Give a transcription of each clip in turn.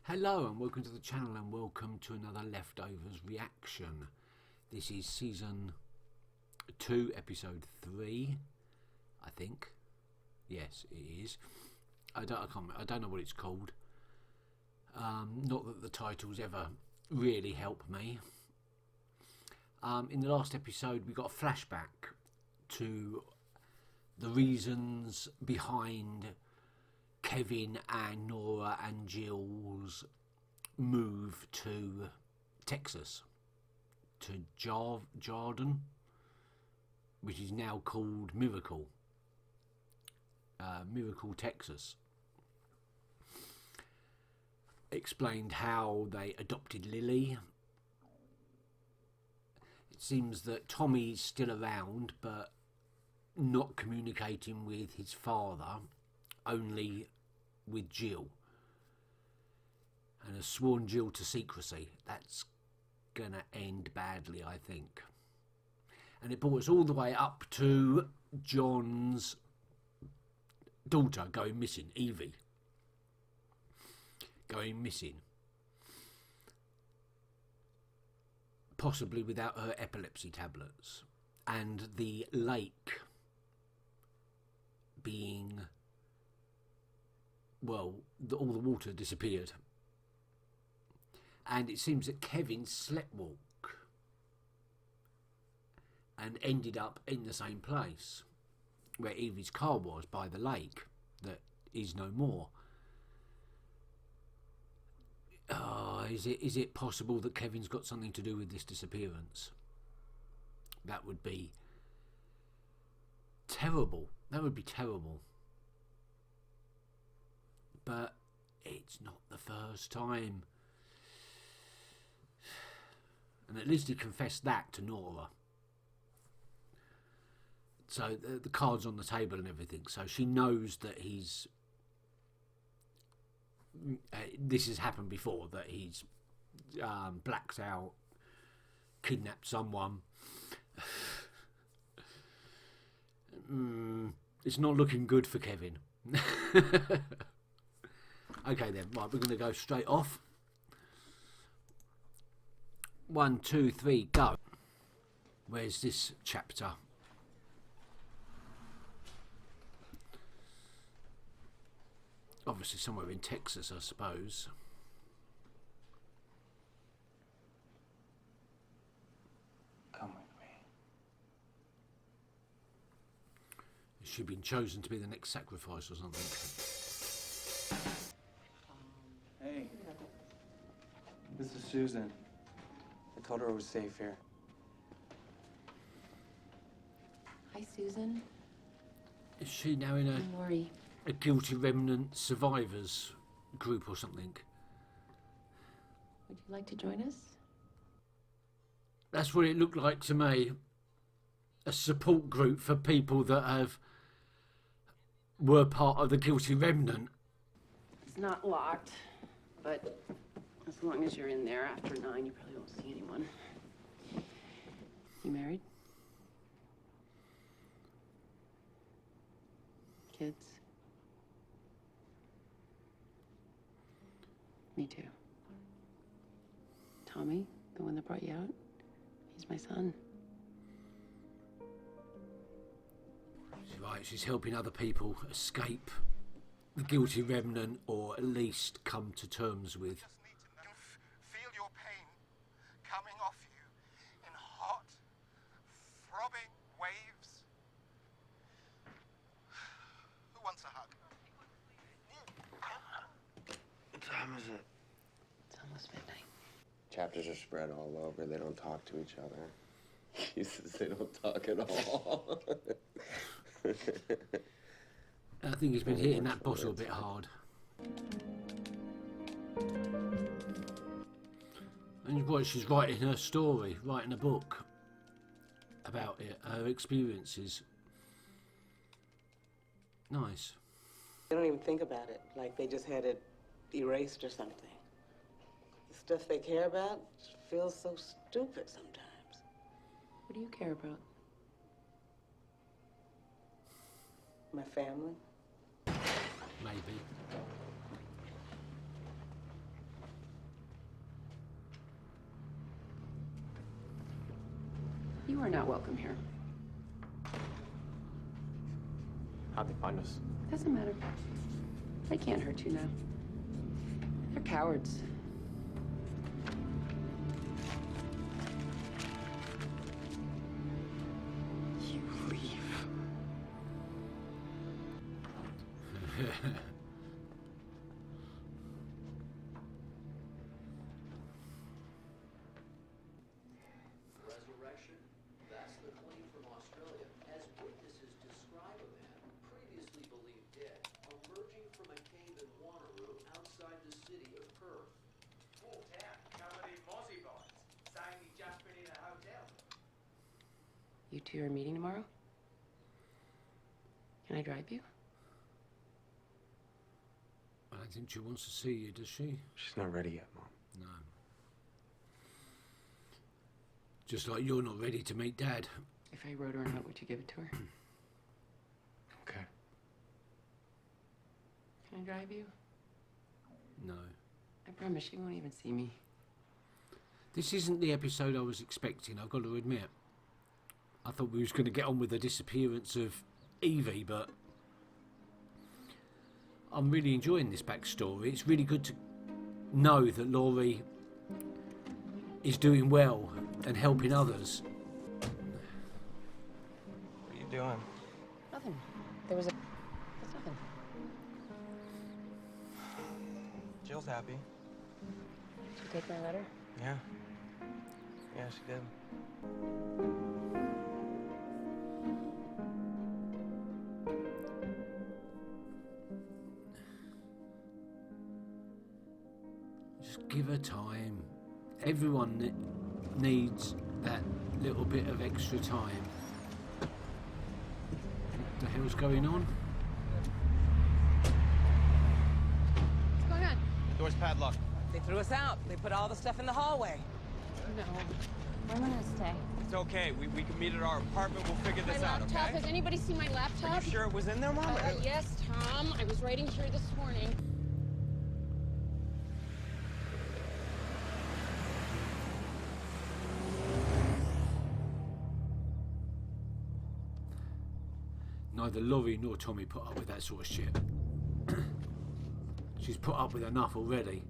Hello and welcome to the channel and welcome to another Leftovers reaction. This is season 2 episode 3, I think. Yes, it is. I don't know what it's called. Not that the titles ever really help me. In the last episode we got a flashback to the reasons behind Kevin and Nora and Jill's move to Texas, to Jordan, which is now called Miracle, Texas. Explained how they adopted Lily. It seems that Tommy's still around, but not communicating with his father, only with Jill, and has sworn Jill to secrecy. That's gonna end badly, I think. And it brought us all the way up to John's daughter going missing, Evie, going missing, possibly without her epilepsy tablets, and the lake being, well, all the water disappeared. And it seems that Kevin sleptwalked and ended up in the same place where Evie's car was, by the lake that is no more. Is it possible that Kevin's got something to do with this disappearance? That would be terrible. That would be terrible. But it's not the first time. And at least he confessed that to Nora. So the cards on the table and everything. So she knows that he's... this has happened before, that he's blacked out, kidnapped someone. It's not looking good for Kevin. Okay then, right, we're going to go straight off. 1, 2, 3, go. Where's this chapter? Obviously somewhere in Texas, I suppose. Come with me. Has she been chosen to be the next sacrifice or something? Hey, this is Susan. I told her it was safe here. Hi, Susan. Is she now in Don't worry. a guilty remnant survivors group or something? Would you like to join us? That's what it looked like to me. A support group for people that were part of the guilty remnant. It's not locked, but as long as you're in there after 9, you probably won't see anyone. You married? Kids? Me too. Tommy, the one that brought you out, he's my son. She's right, she's helping other people escape the guilty remnant, or at least come to terms with. Just need to know. Feel your pain coming off you in hot, throbbing waves. Who wants a hug? What time is it? It's almost midnight. Chapters are spread all over. They don't talk to each other. Jesus, they don't talk at all. I think he's been hitting that bottle a bit hard. And what, she's writing her story, writing a book about it, her experiences. Nice. They don't even think about it, like they just had it erased or something. The stuff they care about feels so stupid sometimes. What do you care about? My family. Maybe. You are not welcome here. How'd they find us? Doesn't matter. They can't hurt you now. They're cowards. You leave. Resurrection? That's the claim from Australia. As witnesses describe a man previously believed dead, emerging from a cave in Wanneroo outside the city of Perth. Full town, covered in mozzie bites, saying he'd just been in a hotel. You two are meeting tomorrow? Can I drive you? I don't think she wants to see you, does she? She's not ready yet, Mom. No. Just like you're not ready to meet Dad. If I wrote her a note, would you give it to her? Okay. Can I drive you? No. I promise she won't even see me. This isn't the episode I was expecting, I've got to admit. I thought we was going to get on with the disappearance of Evie, but I'm really enjoying this backstory. It's really good to know that Laurie is doing well and helping others. What are you doing? Nothing. There was a... That's nothing. Jill's happy. Did you take my letter? Yeah. Yeah, she did. Just give her time. Everyone needs that little bit of extra time. What the hell's going on? What's going on? The door's padlocked. They threw us out. They put all the stuff in the hallway. No. I'm gonna stay. It's okay. We can meet at our apartment. We'll figure My this out, laptop. okay? Has anybody seen my laptop? Are you sure it was in there, Mom? Yes, Tom. I was writing here this morning. Neither Laurie nor Tommy put up with that sort of shit. She's put up with enough already.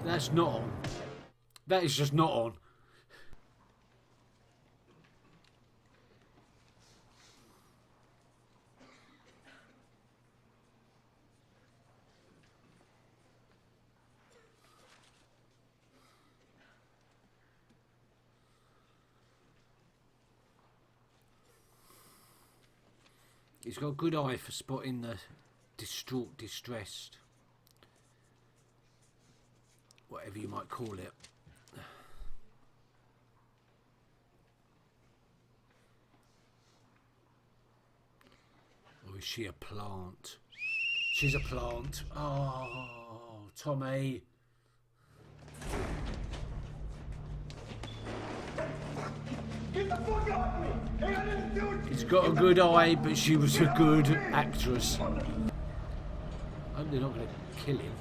That's not on. That is just not on. He's got a good eye for spotting the distraught, distressed, whatever you might call it. Or is she a plant? She's a plant. Oh, Tommy. Get the fuck off me! Hey, I didn't do it! He's got a good eye, but she was a good actress. I hope they're not going to kill him.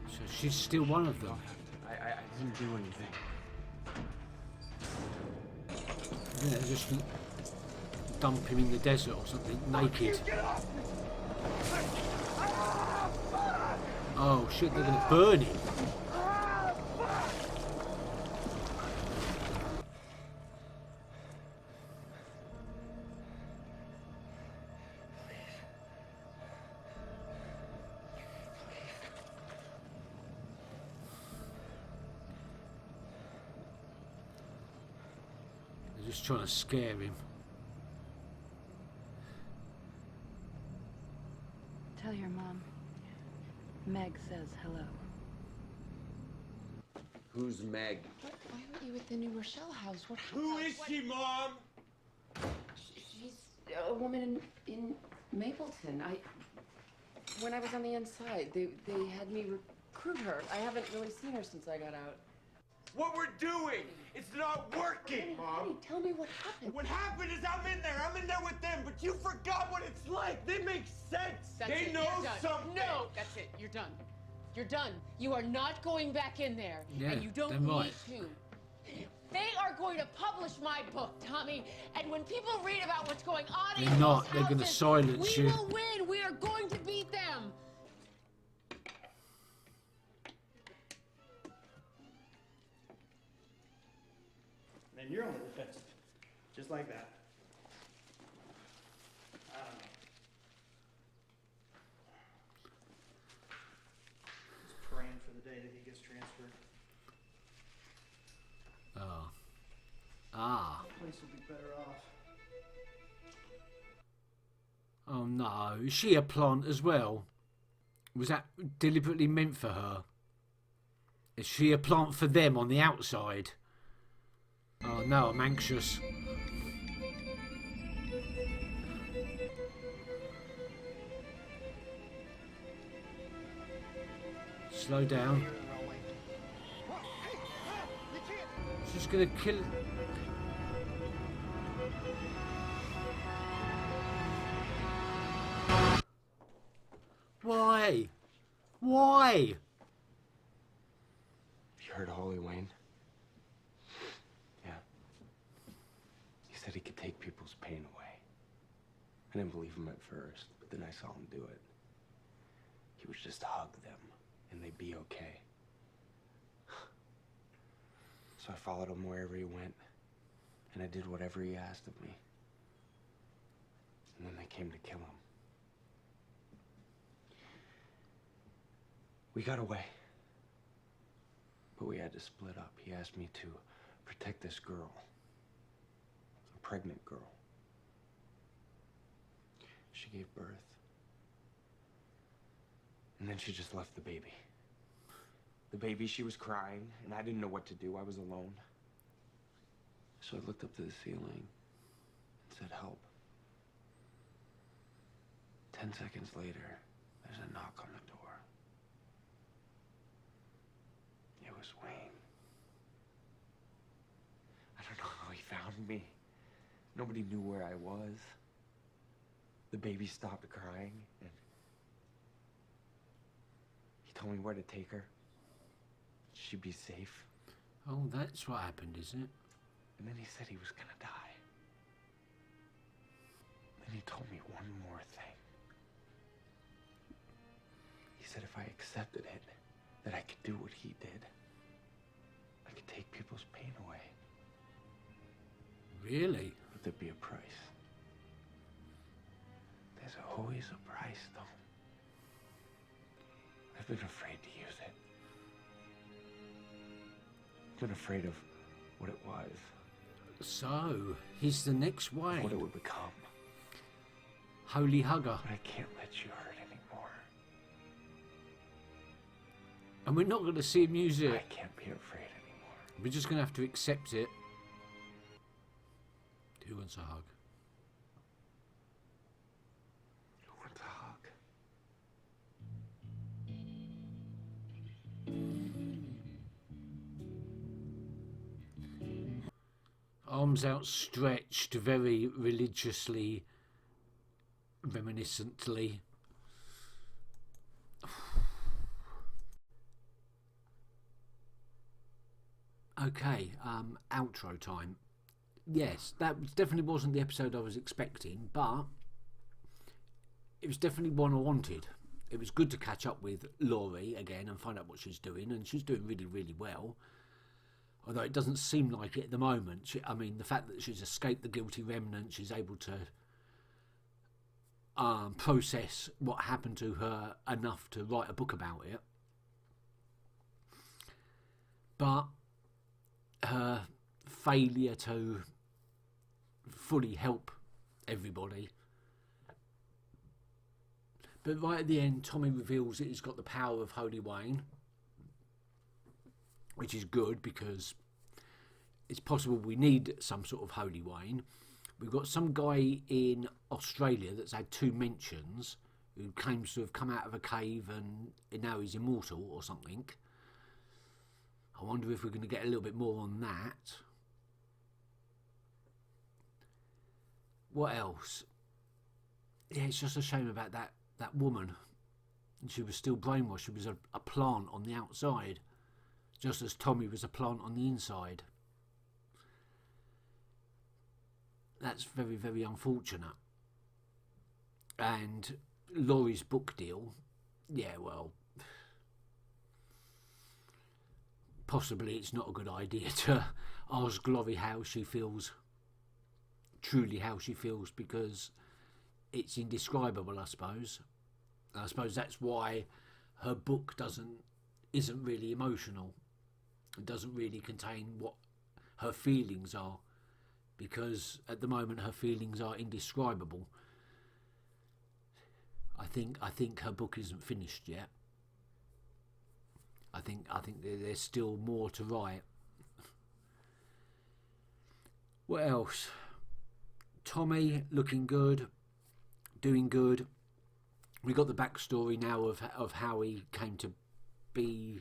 So she's still one of them. I didn't do anything. Yeah, just dump him in the desert or something, naked. Oh shit, they're gonna burn him. Just trying to scare him. Tell your mom. Meg says hello. Who's Meg? Why aren't you at the new Rochelle house? What happened? Who is she, Mom? She's a woman in Mapleton. When I was on the inside, they had me recruit her. I haven't really seen her since I got out. What we're doing, it's not working, Mom. Honey, tell me what happened. What happened is I'm in there with them, but you forgot what it's like. They make sense. They know something. No, that's it. You're done. You're done. You are not going back in there. Yeah, and you don't they're need right. to. They are going to publish my book, Tommy. And when people read about what's going on They're in not. those They're gonna houses, silence we you. will win. We are going to beat them. Then you're on the defensive. Just like that. I don't know. Just praying for the day that he gets transferred. Oh. Ah. The place will be better off. Oh no. Is she a plant as well? Was that deliberately meant for her? Is she a plant for them on the outside? Oh no, I'm anxious. Slow down. She's gonna kill. Why? Why? You heard Holy Wayne? Yeah. He said he could take people's pain away. I didn't believe him at first, but then I saw him do it. He would just hug them, and they'd be okay. So I followed him wherever he went, and I did whatever he asked of me. And then they came to kill him. We got away. But we had to split up. He asked me to protect this girl. A pregnant girl. She gave birth. And then she just left the baby. The baby, she was crying, and I didn't know what to do. I was alone. So I looked up to the ceiling and said, help. 10 seconds later, there's a knock on the door. It was Wayne. I don't know how he found me. Nobody knew where I was. The baby stopped crying, and he told me where to take her. She'd be safe. Oh, that's what happened, is it? And then he said he was gonna die. Then he told me one more thing. He said if I accepted it, that I could do what he did. I could take people's pain away. Really? But there'd be a price. There's always a price, though. I've been afraid to use it. I've been afraid of what it was. So, he's the next Wayne. What it would become. Holy hugger. But I can't let you hurt anymore. And we're not going to see him use I it. can't be afraid anymore. We're just going to have to accept it. Who wants a hug? Who wants a hug? Arms outstretched, very religiously, reminiscently. Okay, outro time. Yes, that definitely wasn't the episode I was expecting, but it was definitely one I wanted. It was good to catch up with Laurie again and find out what she's doing, and she's doing really, really well. Although it doesn't seem like it at the moment. I mean, the fact that she's escaped the guilty remnant, she's able to process what happened to her enough to write a book about it. But her failure to fully help everybody. But right at the end, Tommy reveals that he's got the power of Holy Wayne, which is good because it's possible we need some sort of Holy Wayne. We've got some guy in Australia that's had 2 mentions who claims to have come out of a cave and now he's immortal or something. I wonder if we're going to get a little bit more on that. What else? Yeah, it's just a shame about that woman. She was still brainwashed. She was a plant on the outside, just as Tommy was a plant on the inside. That's very, very unfortunate. And Laurie's book deal, yeah, well, possibly it's not a good idea to ask Laurie how she feels, truly how she feels, because it's indescribable, I suppose. And I suppose that's why her book isn't really emotional. It doesn't really contain what her feelings are, because at the moment her feelings are indescribable. I think her book isn't finished yet. I think there's still more to write. What else? Tommy looking good, doing good. We got the backstory now of how he came to be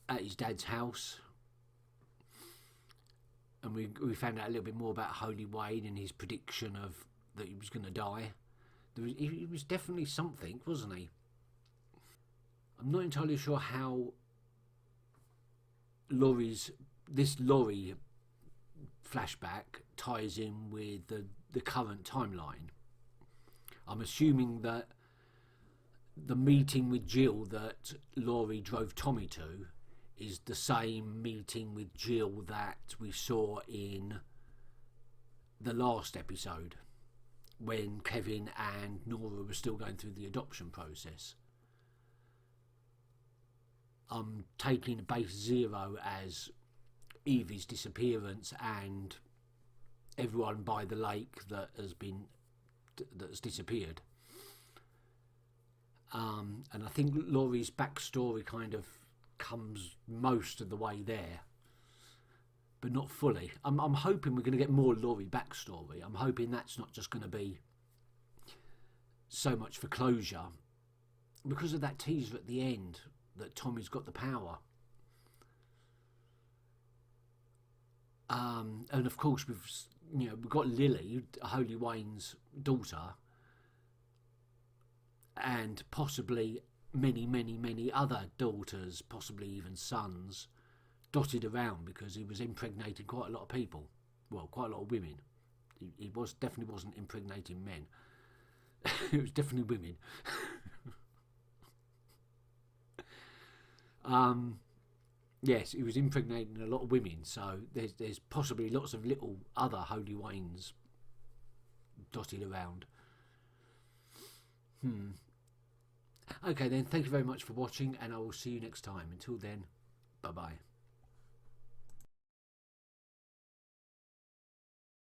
at his dad's house, and we found out a little bit more about Holy Wayne and his prediction of that he was going to die. He was definitely something, wasn't he? I'm not entirely sure how this Laurie flashback ties in with the current timeline. I'm assuming that the meeting with Jill that Laurie drove Tommy to is the same meeting with Jill that we saw in the last episode, when Kevin and Nora were still going through the adoption process. I'm taking base 0 as Evie's disappearance and everyone by the lake that's disappeared. And I think Laurie's backstory kind of comes most of the way there, but not fully. I'm hoping we're going to get more Laurie backstory. I'm hoping that's not just going to be so much for closure, because of that teaser at the end that Tommy's got the power. And of course we've got Lily, Holy Wayne's daughter, and possibly many other daughters, possibly even sons, dotted around, because he was impregnating quite a lot of people. Well, quite a lot of women. He definitely wasn't impregnating men. It was definitely women. Yes, he was impregnating a lot of women, so there's possibly lots of little other Holy Waynes dotted around. Okay then, thank you very much for watching, and I will see you next time. Until then, bye bye.